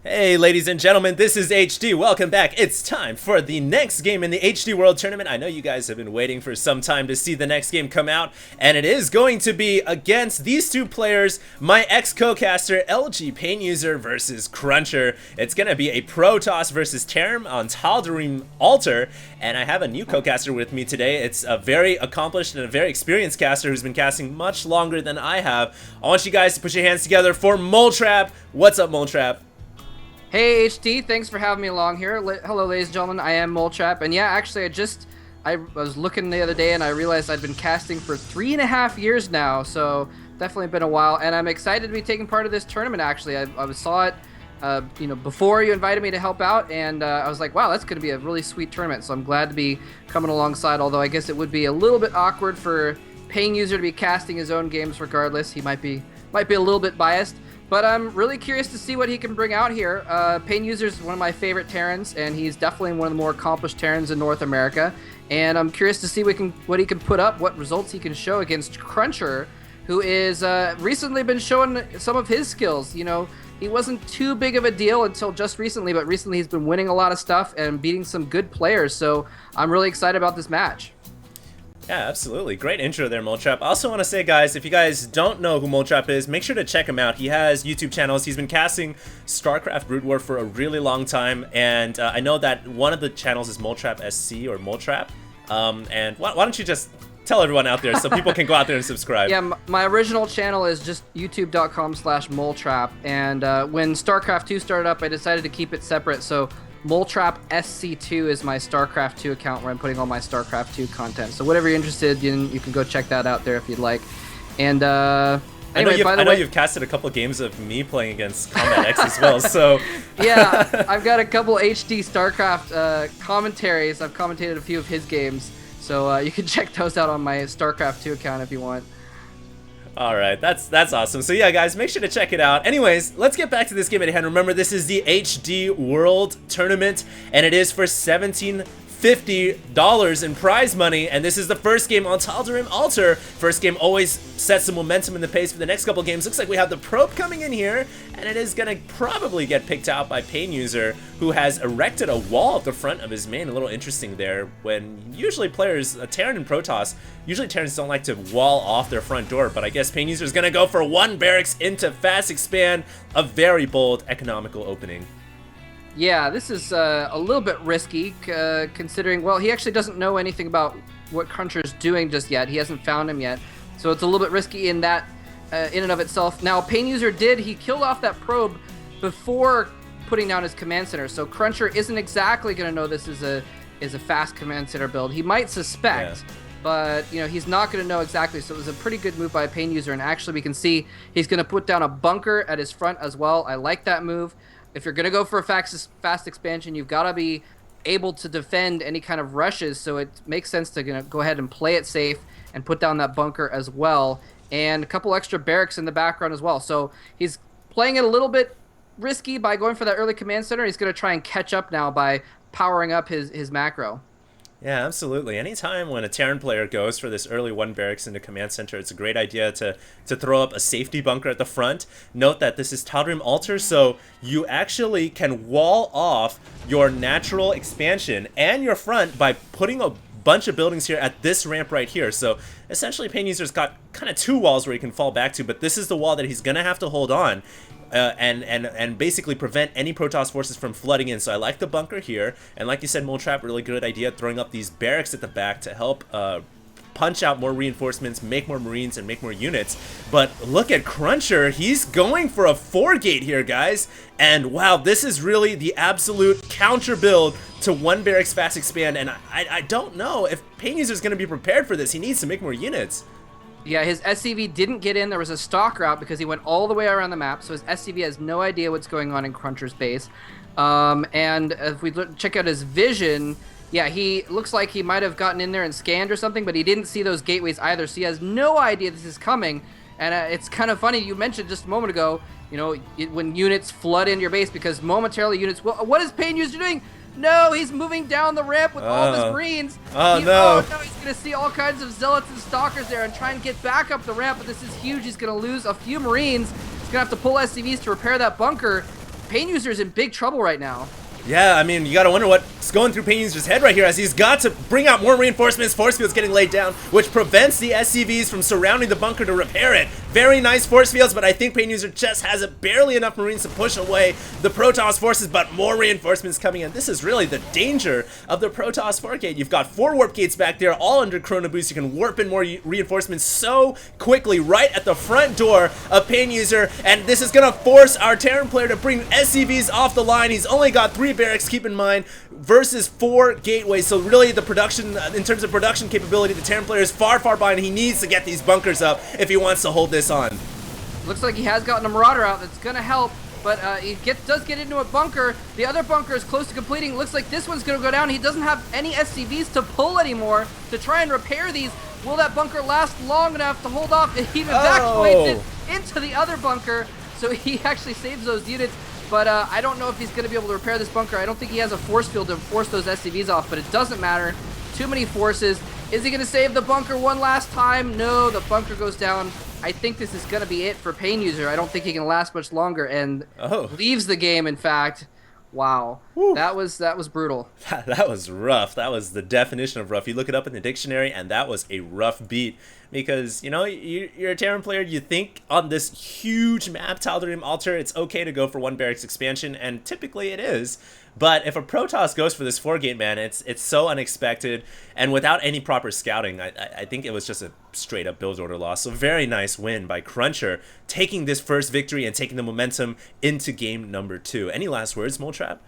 Hey ladies and gentlemen, this is HD. Welcome back. It's time for the next game in the HD World Tournament. I know you guys have been waiting for some time to see the next game come out, and it is going to be against these two players, my ex-co-caster LG PainUser versus Cruncher. It's going to be a Protoss versus Term on Tal'Darim Altar, and I have a new co-caster with me today. It's a very accomplished and a very experienced caster who's been casting much longer than I have. I want you guys to put your hands together for Moletrap. What's up, Moletrap? Hey HD, thanks for having me along here. Hello ladies and gentlemen, I am Moletrap, and yeah, actually I was looking the other day and I realized I'd been casting for 3.5 years now, so definitely been a while, and I'm excited to be taking part of this tournament. Actually, I saw it before you invited me to help out, and I was like, wow, that's going to be a really sweet tournament, so I'm glad to be coming alongside, although I guess it would be a little bit awkward for PainUser to be casting his own games regardless. He might be a little bit biased. But I'm really curious to see what he can bring out here. PainUser is one of my favorite Terrans, and he's definitely one of the more accomplished Terrans in North America. And I'm curious to see what he can put up, what results he can show against Cruncher, who is recently been showing some of his skills. You know, he wasn't too big of a deal until just recently, but recently he's been winning a lot of stuff and beating some good players. So I'm really excited about this match. Yeah, absolutely. Great intro there, Moletrap. I also want to say, guys, if you guys don't know who Moletrap is, make sure to check him out. He has YouTube channels. He's been casting StarCraft Brood War for a really long time, and I know that one of the channels is Moletrap SC or Moletrap. And why don't you just tell everyone out there so people can go out there and subscribe? Yeah, my original channel is just youtube.com/Moletrap, and when StarCraft 2 started up, I decided to keep it separate, so Moletrap SC2 is my StarCraft 2 account where I'm putting all my StarCraft 2 content. So whatever you're interested in, you can go check that out there if you'd like. And anyway, I know you've casted a couple of games of me playing against Combat X as well. So yeah, I've got a couple HD StarCraft commentaries. I've commentated a few of his games, so you can check those out on my StarCraft 2 account if you want. All right, that's awesome. So yeah, guys, make sure to check it out. Anyways, let's get back to this game at hand. Remember, this is the HD World Tournament, and it is for $1,750 in prize money, and this is the first game on Tal'Darim Altar. First game always sets some momentum in the pace for the next couple games. Looks like we have the probe coming in here, and it is gonna probably get picked out by PainUser, who has erected a wall at the front of his main. A little interesting there, when usually players, Terran and Protoss, usually Terrans don't like to wall off their front door, but I guess PainUser is gonna go for one barracks into fast expand, a very bold economical opening. Yeah, this is a little bit risky, considering, well, he actually doesn't know anything about what Cruncher's doing just yet. He hasn't found him yet, so it's a little bit risky in that, in and of itself. Now, PainUser he killed off that probe before putting down his command center, so Cruncher isn't exactly going to know this is a fast command center build. He might suspect, but you know, he's not going to know exactly, so it was a pretty good move by PainUser, and actually we can see he's going to put down a bunker at his front as well. I like that move. If you're going to go for a fast expansion, you've got to be able to defend any kind of rushes, so it makes sense to go ahead and play it safe and put down that bunker as well, and a couple extra barracks in the background as well. So he's playing it a little bit risky by going for that early command center. He's going to try and catch up now by powering up his macro. Yeah, absolutely. Anytime when a Terran player goes for this early one barracks into command center, it's a great idea to throw up a safety bunker at the front. Note that this is Tal'Darim Altar, so you actually can wall off your natural expansion and your front by putting a bunch of buildings here at this ramp right here. So essentially PainUser's got kind of two walls where he can fall back to, but this is the wall that he's gonna have to hold on. And basically prevent any Protoss forces from flooding in. So I like the bunker here, and like you said, Moletrap, really good idea, throwing up these barracks at the back to help punch out more reinforcements, make more Marines, and make more units. But look at Cruncher, he's going for a 4-gate here, guys, and wow, this is really the absolute counter build to one barracks fast expand, and I don't know if PainUser is going to be prepared for this. He needs to make more units. Yeah, his SCV didn't get in. There was a stalk route because he went all the way around the map, so his SCV has no idea what's going on in Cruncher's base. And if we check out his vision, yeah, he looks like he might have gotten in there and scanned or something, but he didn't see those gateways either, so he has no idea this is coming. And it's kind of funny, you mentioned just a moment ago, you know, when units flood into your base, because momentarily units will... What is PainUser doing? No, he's moving down the ramp with all of his Marines. Oh, no. Oh, no, he's going to see all kinds of Zealots and Stalkers there and try and get back up the ramp, but this is huge. He's going to lose a few Marines. He's going to have to pull SCVs to repair that bunker. PainUser is in big trouble right now. Yeah, I mean, you gotta wonder what's going through PainUser's head right here as he's got to bring out more reinforcements. Force field's getting laid down, which prevents the SCVs from surrounding the bunker to repair it. Very nice force fields, but I think PainUser just has barely enough Marines to push away the Protoss forces, but more reinforcements coming in. This is really the danger of the Protoss 4 gate. You've got 4 warp gates back there, all under Chrono Boost. You can warp in more reinforcements so quickly right at the front door of PainUser, and this is gonna force our Terran player to bring SCVs off the line. He's only got 3 barracks, keep in mind, versus 4 gateways, so really the production, in terms of production capability, the Terran player is far behind. He needs to get these bunkers up if he wants to hold this on. Looks like he has gotten a Marauder out that's gonna help, but he does get into a bunker. The other bunker is close to completing. Looks like this one's gonna go down. He doesn't have any SCVs to pull anymore to try and repair these. Will that bunker last long enough to hold off? He evacuates it into the other bunker, so he actually saves those units. But I don't know if he's going to be able to repair this bunker. I don't think he has a force field to force those SCVs off, but it doesn't matter. Too many forces. Is he going to save the bunker one last time? No, the bunker goes down. I think this is going to be it for PainUser. I don't think he can last much longer and leaves the game, in fact. Wow. Woo. That was brutal. That was rough. That was the definition of rough. You look it up in the dictionary, and that was a rough beat. Because, you know, you're a Terran player, you think on this huge map, Tal'Darim Altar, it's okay to go for 1 barracks expansion, and typically it is. But if a Protoss goes for this 4-gate, man, it's so unexpected, and without any proper scouting, I think it was just a straight-up build order loss. So very nice win by Cruncher, taking this first victory and taking the momentum into game number 2. Any last words, Moletrap?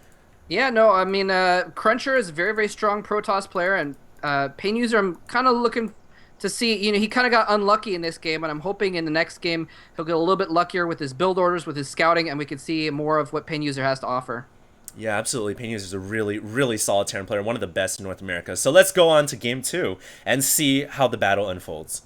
Yeah, no, I mean, Cruncher is a very strong Protoss player, and PainUser, I'm kind of looking to see, you know, he kind of got unlucky in this game, and I'm hoping in the next game he'll get a little bit luckier with his build orders, with his scouting, and we can see more of what PainUser has to offer. Yeah, absolutely. PainUser is a really solid Terran player, one of the best in North America. So let's go on to game 2 and see how the battle unfolds.